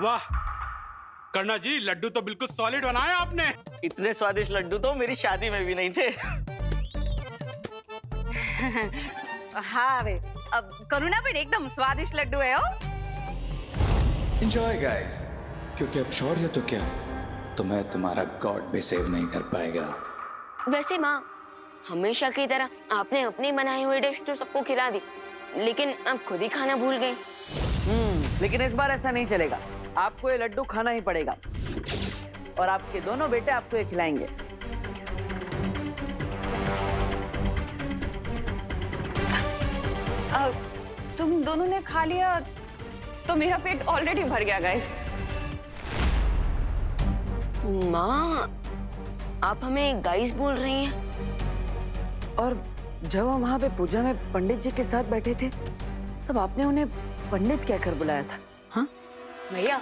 वाह कर्णा जी, लड्डू तो बिल्कुल सॉलिड बनाए आपने। इतने स्वादिष्ट लड्डू तो मेरी शादी में भी नहीं थे। हाँ वे, अब करुणा भी एकदम स्वादिष्ट लड्डू है हो। एंजॉय गाइस, क्योंकि अब शौर्य तो क्या, तुम्हें तुम्हारा गॉड भी सेव नहीं कर पाएगा। वैसे माँ, हमेशा की तरह आपने अपनी बनाई हुई डिश तो सबको खिला दी, लेकिन अब खुद ही खाना भूल गए। लेकिन इस बार ऐसा नहीं चलेगा, आपको ये लड्डू खाना ही पड़ेगा और आपके दोनों बेटे आपको ये खिलाएंगे। तुम दोनों ने खा लिया तो मेरा पेट ऑलरेडी भर गया गाइस। माँ, आप हमें गाइस बोल रही हैं? और जब हम वहाँ पे पूजा में पंडित जी के साथ बैठे थे, तब आपने उन्हें पंडित कहकर बुलाया था। हाँ भैया,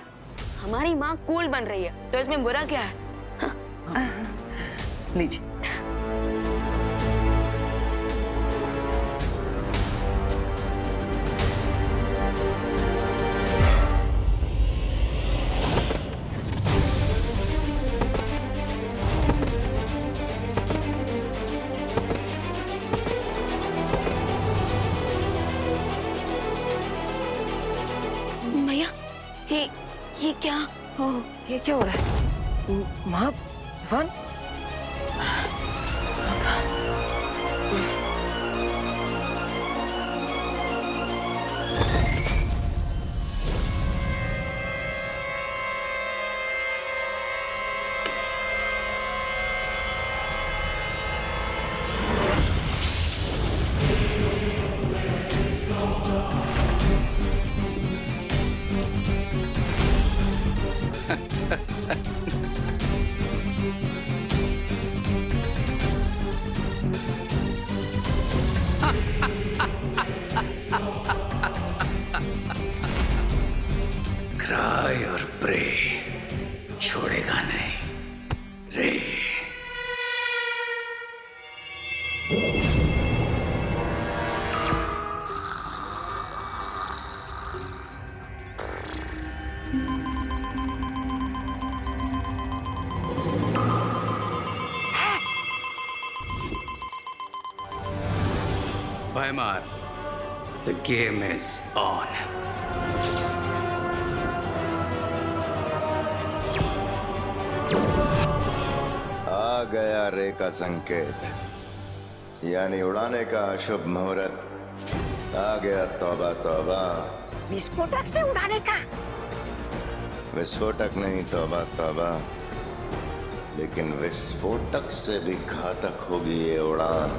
हमारी माँ कूल बन रही है, तो इसमें बुरा क्या है? लीजिए। भैया, ये क्या? ओह, ये क्या हो रहा है? माँ, इरफान? क्राई और प्रे, छोड़ेगा नहीं रे। Weimar, the game is on. आ गया रे का संकेत, यानी उड़ाने का शुभ मुहूर्त आ गया। तौबा तौबा, विस्फोटक से उड़ाने का। विस्फोटक नहीं, तौबा तौबा, लेकिन विस्फोटक से भी घातक होगी ये उड़ान।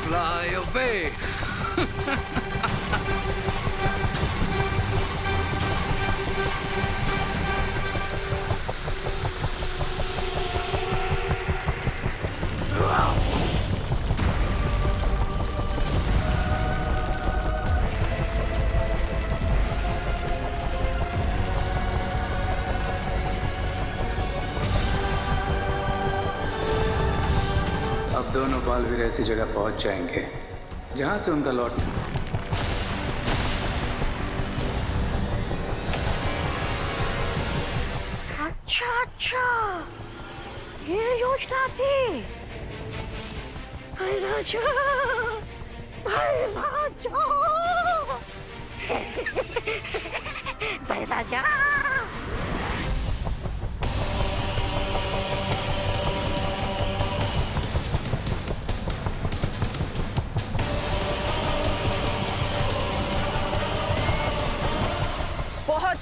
Fly away. अब दोनों बालवीर ऐसी जगह पहुंच जाएंगे जहां से उनका लौट। अच्छा अच्छा, ये योजना थी। हाय राजा, बहुत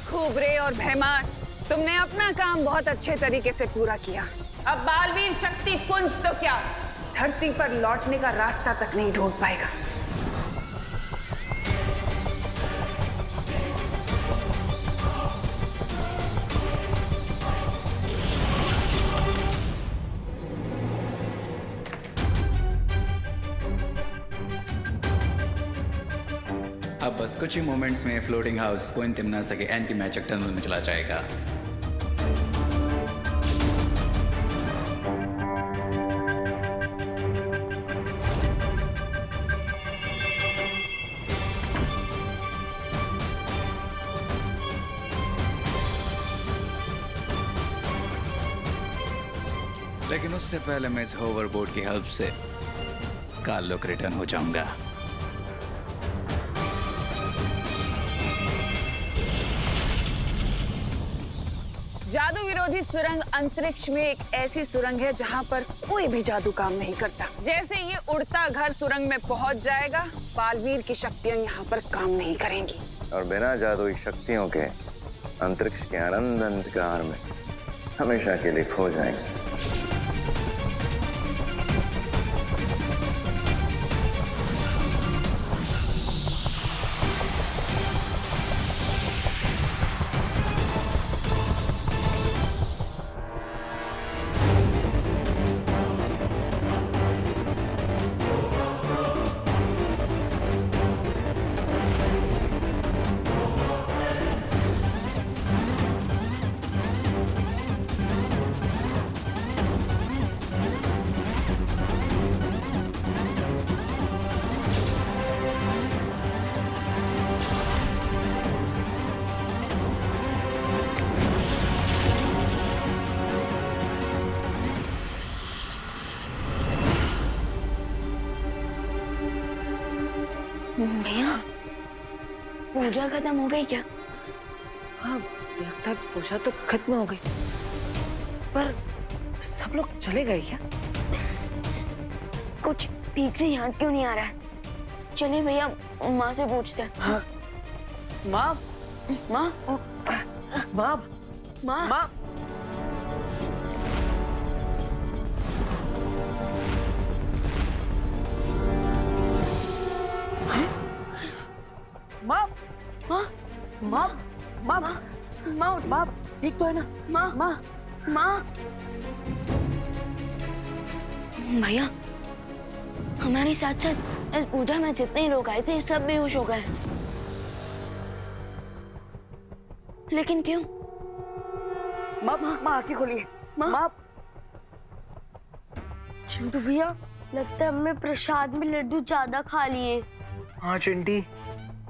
खूब रे और भैमार, तुमने अपना काम बहुत अच्छे तरीके से पूरा किया। अब बालवीर शक्ति पुंज तो क्या, धरती पर लौटने का रास्ता तक नहीं ढूंढ पाएगा। अब बस कुछ ही मोमेंट्स में फ्लोटिंग हाउस कोइन तिमनासा के एंटी मैजिक टनल में चला जाएगा। लेकिन उससे पहले मैं इस होवरबोर्ड की हेल्प से काल्लोक रिटर्न हो जाऊंगा। जादू विरोधी सुरंग अंतरिक्ष में एक ऐसी सुरंग है जहां पर कोई भी जादू काम नहीं करता। जैसे ये उड़ता घर सुरंग में पहुंच जाएगा, बालवीर की शक्तियां यहाँ पर काम नहीं करेंगी और बिना जादुई शक्तियों के अंतरिक्ष के अनंत अंधकार में हमेशा के लिए खो जाएंगे। भैया, पूजा खत्म हो गई क्या? हाँ, लगता है पूजा तो खत्म हो गई, पर सब लोग चले गए क्या? कुछ ठीक से याद क्यों नहीं आ रहा है? चलिए भैया, माँ से पूछते हैं। हाँ। माँ, माँ, माँ, माँ, माँ। माँ, माँ, माँ, माँ, माँ, माँ, ठीक तो है ना? माँ, माँ, माँ। भैया, हमारे साथ साथ इस पूजा में जितने लोग आए थे सब बेहोश हो गए। लेकिन क्यों? माँ, माँ आंखें खोलिए। माँ, चिंटू भैया, लगता है हमने प्रसाद में लड्डू ज्यादा खा लिए। हाँ चिंटी,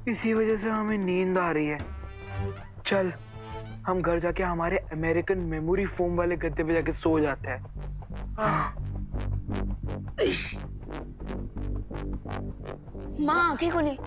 इसी वजह से हमें नींद आ रही है। चल, हम घर जाके हमारे अमेरिकन मेमोरी फोम वाले गद्दे पे जाके सो जाते हैं। माँ आंखें खोली।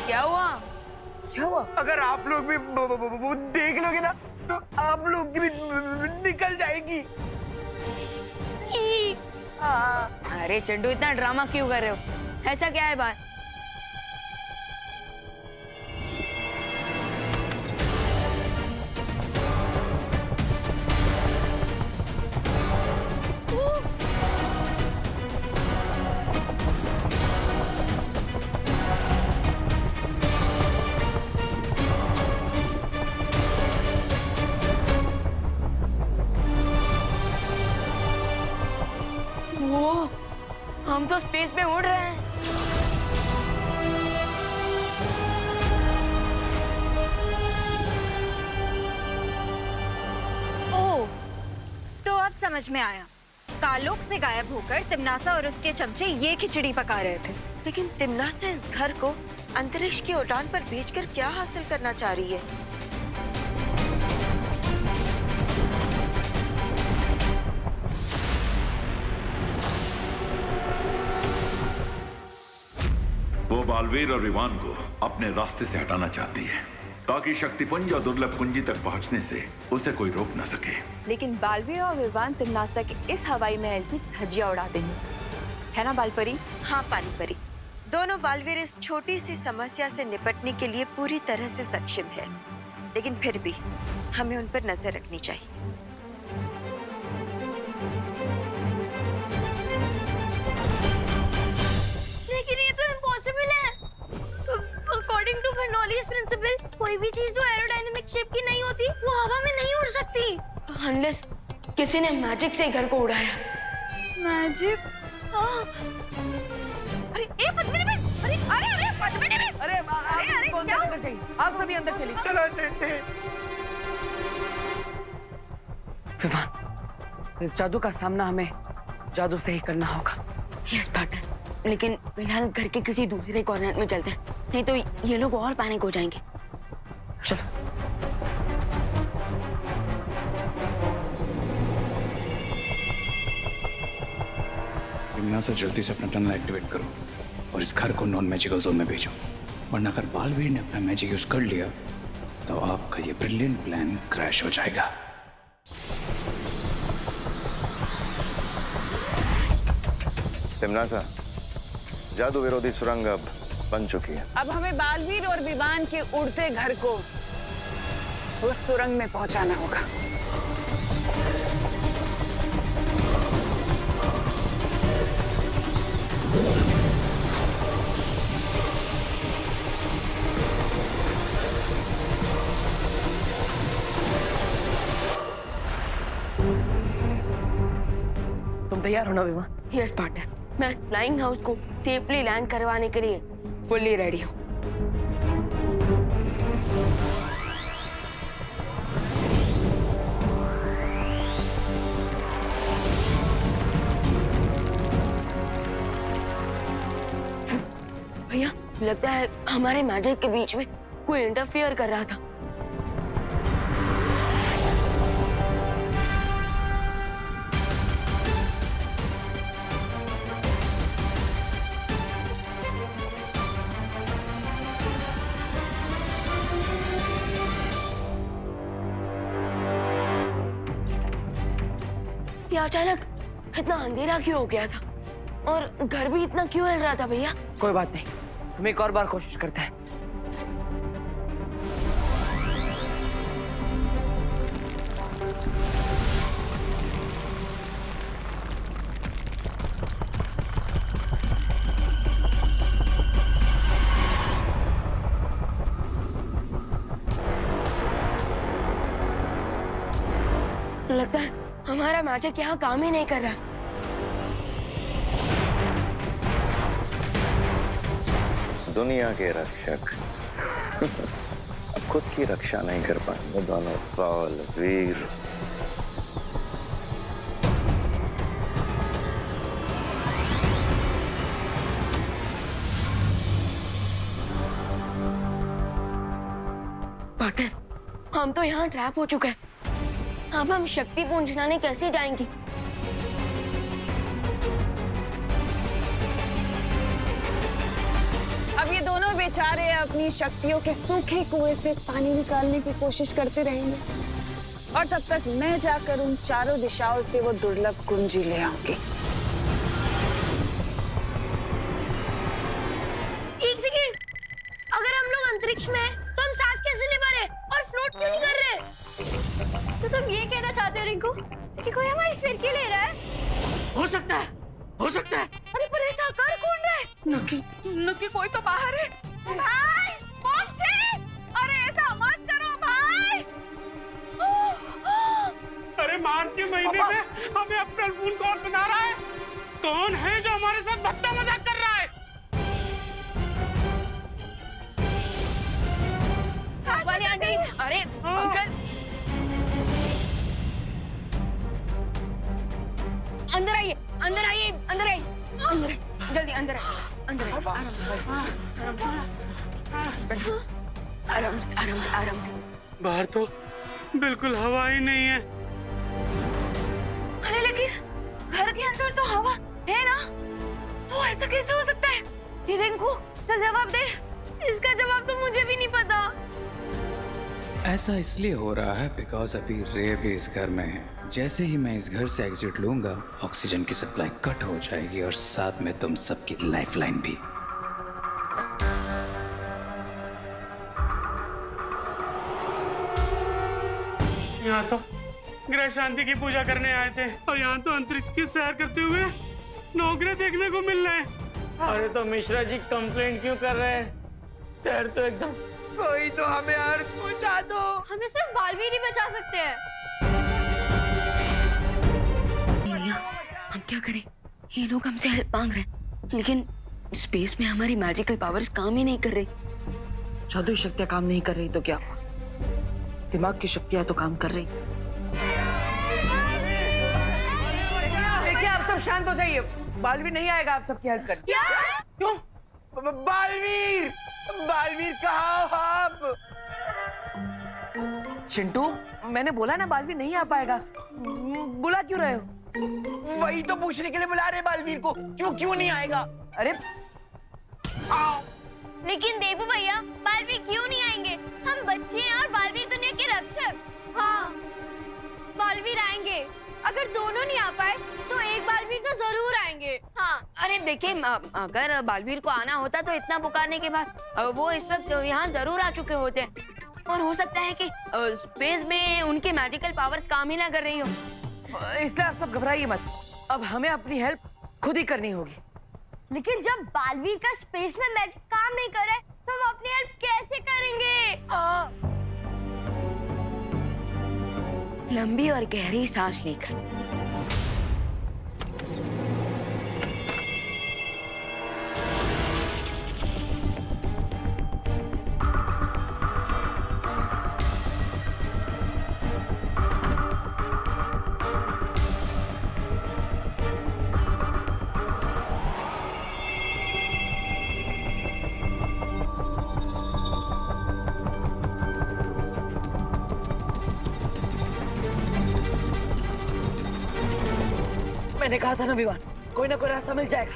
क्या हुआ? क्या हुआ? अगर आप लोग भी देख लोगे ना तो आप लोग की भी निकल जाएगी। अरे चड्डू, इतना ड्रामा क्यों कर रहे हो? ऐसा क्या है बात? वो, हम तो स्पेस में उड़ रहे हैं। समझ में आया। कालोक से गायब होकर तिमनासा और उसके चमचे ये खिचड़ी पका रहे थे। लेकिन तिमनासा इस घर को अंतरिक्ष की उड़ान पर भेजकर क्या हासिल करना चाह रही है? वो बालवीर और विवान को अपने रास्ते से हटाना चाहती है ताकि शक्तिपुंज और दुर्लभ कुंजी तक पहुंचने से उसे कोई रोक न सके। लेकिन बालवीर और विवान तिमनासा के इस हवाई महल की धज्जियां उड़ा देंगे, है ना बालपरी? हाँ पानी परी, दोनों बालवीर इस छोटी सी समस्या से निपटने के लिए पूरी तरह से सक्षम है, लेकिन फिर भी हमें उन पर नजर रखनी चाहिए। लेकिन ये तो इम्पॉसिबल है। अकॉर्डिंग टू बर्नौलीज प्रिंसिपल, कोई भी चीज जो एरोडायनेमिक शेप की नहीं होती वो हवा में नहीं उड़ सकती। अनलेस किसी ने मैजिक से घर को उड़ाया। मैजिक? अरे ए पद्मिनी बेन, अरे पद्मिनी बेन, अरे क्या अंदर चलिए, आप सभी अंदर चलिए। चलो चलते। विवान, इस जादू का सामना हमें जादू से ही करना होगा। यस पार्टनर, लेकिन फिलहाल घर के किसी दूसरे कॉर्नर में चलते हैं, नहीं तो ये लोग और पैनिक हो जाएंगे। चलो। तिमनासा जल्दी से अपना टनल एक्टिवेट करो और इस घर को नॉन मैजिकल जोन में भेजो, वरना अगर बालवीर ने अपना मैजिक यूज कर लिया तो आपका ये ब्रिलियंट प्लान क्रैश हो जाएगा। तिमनासा, जादू विरोधी सुरंग अब बन चुकी है। अब हमें बालवीर और विवान के उड़ते घर को उस सुरंग में पहुंचाना होगा। तुम तैयार हो ना विवान? यस पार्टनर, मैं फ्लाइंग हाउस को सेफली लैंड करवाने के लिए फुल्ली रेडी हूँ। भैया, लगता है हमारे मैजिक के बीच में कोई इंटरफियर कर रहा था। ये अचानक इतना अंधेरा क्यों हो गया था और घर भी इतना क्यों हिल रहा था भैया? कोई बात नहीं, हम एक और बार कोशिश करते हैं। लगता है हमारा मैजिक यहाँ काम ही नहीं कर रहा। दुनिया के रक्षक अब खुद की रक्षा नहीं कर पाएंगे दोनों बालवीर। पार्टनर, हम तो यहाँ ट्रैप हो चुके हैं। अब हम शक्तिपुंज लाने कैसे जाएंगे? अब ये दोनों बेचारे अपनी शक्तियों के सूखे कुएं से पानी निकालने की कोशिश करते रहेंगे और तब तक मैं जाकर उन चारों दिशाओं से वो दुर्लभ कुंजी ले आऊंगी। एक सेकंड, अगर हम लोग अंतरिक्ष में हैं, तो हम सांस कैसे ले पा रहे और फ्लोट क्यों नहीं कर रहे? तो तुम ये कहना चाहते हो रिंकू कि कोई हमारी फिरकी ले रहा है? हो सकता है, हो सकता है। अरे पर ऐसा कर कौन रहा है? नक्की कोई तो बाहर है। भाई पहुंचे, अरे ऐसा मत करो भाई। अरे मार्च के महीने में हमें अप्रैल फूल कौन बना रहा है? कौन है जो हमारे साथ भद्दा मजाक कर रहा है? आंटी, अरे अंकल, आइए, अंदर आइए, अंदर आइए, अंदर आइए, जल्दी अंदर आइए, अंदर आइए, आराम से, आराम से, आराम से। बाहर तो बिल्कुल हवा ही नहीं है। अरे लेकिन घर के अंदर तो हवा है ना, तो ऐसा कैसे हो सकता है? रिंकू चल जवाब दे। इसका जवाब तो मुझे भी नहीं पता। ऐसा इसलिए हो रहा है बिकॉज अभी रे भी इस घर में है। जैसे ही मैं इस घर से एग्जिट लूंगा, ऑक्सीजन की सप्लाई कट हो जाएगी और साथ में तुम सबकी लाइफलाइन भी। यहाँ तो ग्रह शांति की पूजा करने आए थे और यहाँ तो अंतरिक्ष की सैर करते हुए नौकरी देखने को मिल रहे हैं। अरे तो मिश्रा जी कंप्लेंट क्यों कर रहे हैं? सर तो एकदम, कोई तो हमें अर्थ पहुंचा दो। हमें सिर्फ बालवीर ही बचा सकते हैं। हम क्या करें? ये लोग हमसे हेल्प मांग रहे हैं, लेकिन स्पेस में हमारी मैजिकल पावर्स काम ही नहीं कर रही। जादुई शक्तियां काम नहीं कर रही तो क्या? दिमाग की शक्तियां तो काम कर रही। देखिए आप सब शांत हो जाइए, बालवीर नहीं आएगा आप सबकी हेल्प करने। क्या? क्यों? बालवीर, बालवीर कहाँ हो आप? चिंटू, मैंने बोला ना बालवीर नहीं आ पाएगा। बुला क्यों रहे हो? वही तो पूछने के लिए बुला रहे बालवीर को, क्यों नहीं आएगा? अरे आओ। लेकिन देवू भैया, बालवीर क्यों नहीं आएंगे? हम बच्चे हैं और बालवीर दुनिया के रक्षक। हाँ, बालवीर आएंगे। अगर दोनों नहीं आ पाए तो एक बालवीर तो जरूर आएंगे। हाँ। अरे देखिए, अगर बालवीर को आना होता तो इतना पुकारने के बाद वो इस वक्त यहाँ जरूर आ चुके होते हैं। और हो सकता है कि स्पेस में उनकी मैजिकल पावर्स काम ही ना कर रही हो। इसलिए आप सब घबराइए मत, अब हमें अपनी हेल्प खुद ही करनी होगी। लेकिन जब बालवीर का स्पेस में मैजिक काम नहीं कर रहा है तो हम अपनी हेल्प कैसे करेंगे? लंबी और गहरी सांस लेकर मैंने कहा था ना विवान, कोई ना कोई रास्ता मिल जाएगा।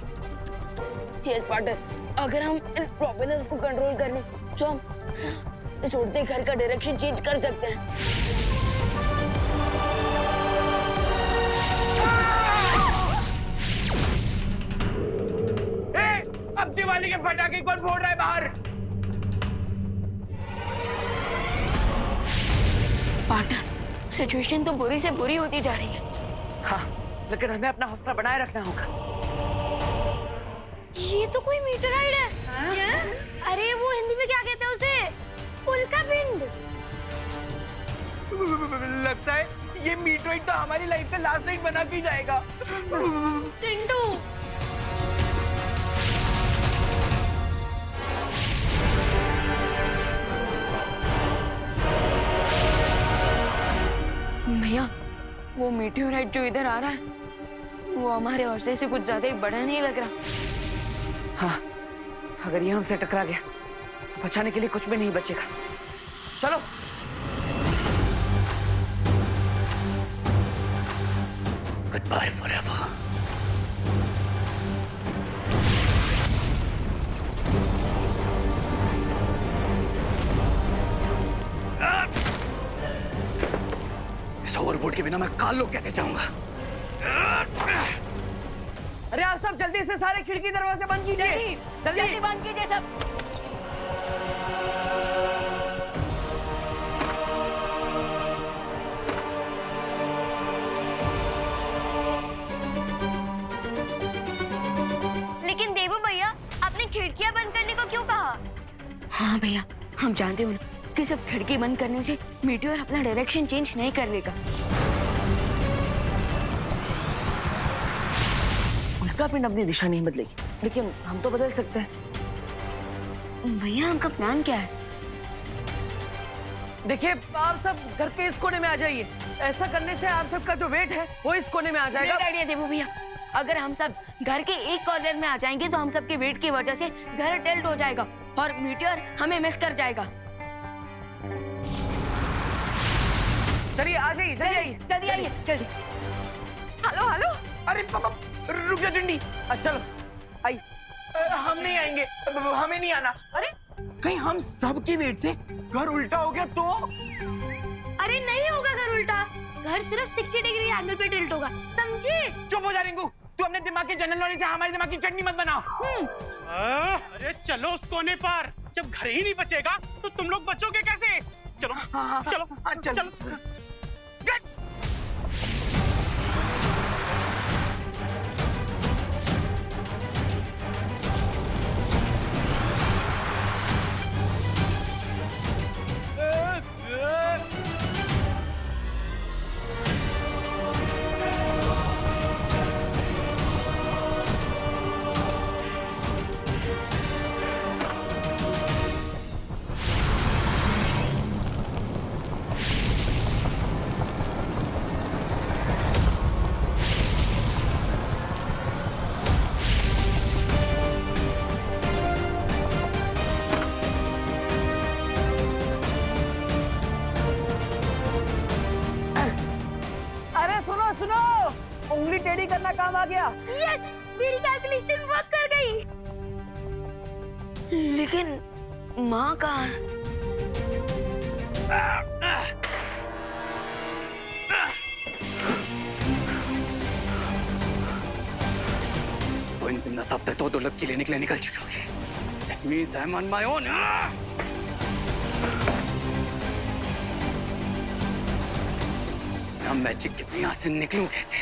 यस पार्टनर, अगर हम इन प्रोपेलर्स को कंट्रोल कर लें तो हम इस उड़ते घर का डायरेक्शन चेंज कर सकते हैं। अब दिवाली के पटाखे कौन फोड़ रहा है बाहर? पार्टनर, सिचुएशन तो बुरी से बुरी होती जा रही है। हाँ, लेकिन हमें अपना हौसला बनाए रखना होगा। ये तो कोई मीटराइड है। अरे वो हिंदी में क्या कहते हैं उसे? उल्का पिंड। लगता है ये मीटराइड तो हमारी लाइफ का लास्ट नाइट बना के जाएगा। चिंटू, भैया, वो मीटियोराइट जो इधर आ रहा है वो हमारे हौसले से कुछ ज्यादा ही बड़ा नहीं लग रहा। हाँ, अगर ये हमसे टकरा गया तो बचाने के लिए कुछ भी नहीं बचेगा। चलो। Good bye forever. इस ओवरबोर्ड के बिना मैं कालोक कैसे जाऊंगा? अरे आप सब जल्दी से सारे खिड़की दरवाजे बंद कीजिए। जल्दी बंद कीजिए सब। लेकिन देवू भैया, आपने खिड़कियां बंद करने को क्यों कहा? हाँ भैया, हम जानते हो ना कि सिर्फ खिड़की बंद करने से मीटियोर अपना डायरेक्शन चेंज नहीं कर लेगा। उल्का पिंड अपनी दिशा नहीं बदलेगी, लेकिन हम तो बदल सकते हैं। भैया, आपका प्लान क्या है? देखिए, आप सब घर के इस कोने में आ जाइए। ऐसा करने से आप सबका जो वेट है वो इस कोने में आ जाएगा। ग्रेट आइडिया देवू भैया, अगर हम सब घर के एक कॉर्नर में आ जाएंगे तो हम सबके वेट की वजह से घर टिल्ट हो जाएगा और मीटियोर हमें मिस कर जाएगा। चलिए आ जाइए, चलिए आइए, जल्दी आइए, जल्दी। Hello hello. अरे रुक जा चंडी, चलो आई। हम नहीं आएंगे, हमें नहीं आना। अरे कहीं हम सबकी वेट से घर उल्टा हो गया तो? अरे नहीं होगा घर उल्टा, घर सिर्फ 60 डिग्री एंगल पे टिल्ट होगा, समझे? चुप हो जा रिंकू, तू अपने दिमाग के जनरल नॉलेज से हमारे दिमाग की चटनी मत बनाओ। अरे चलो उस कोने पर, जब घर ही नहीं बचेगा तो तुम लोग बचोगे कैसे? चलो चलो चलो। उंगली टेढ़ी करना काम आ गया। यस, मेरी कैलकुलेशन वर्क कर गई। लेकिन माँ कहाँ? तो इन दिन सब तक तो दुर्लभ के लिए निकल चुकी होगी। That means I'm on my own. अब मैजिक के यहाँ से निकलूं कैसे?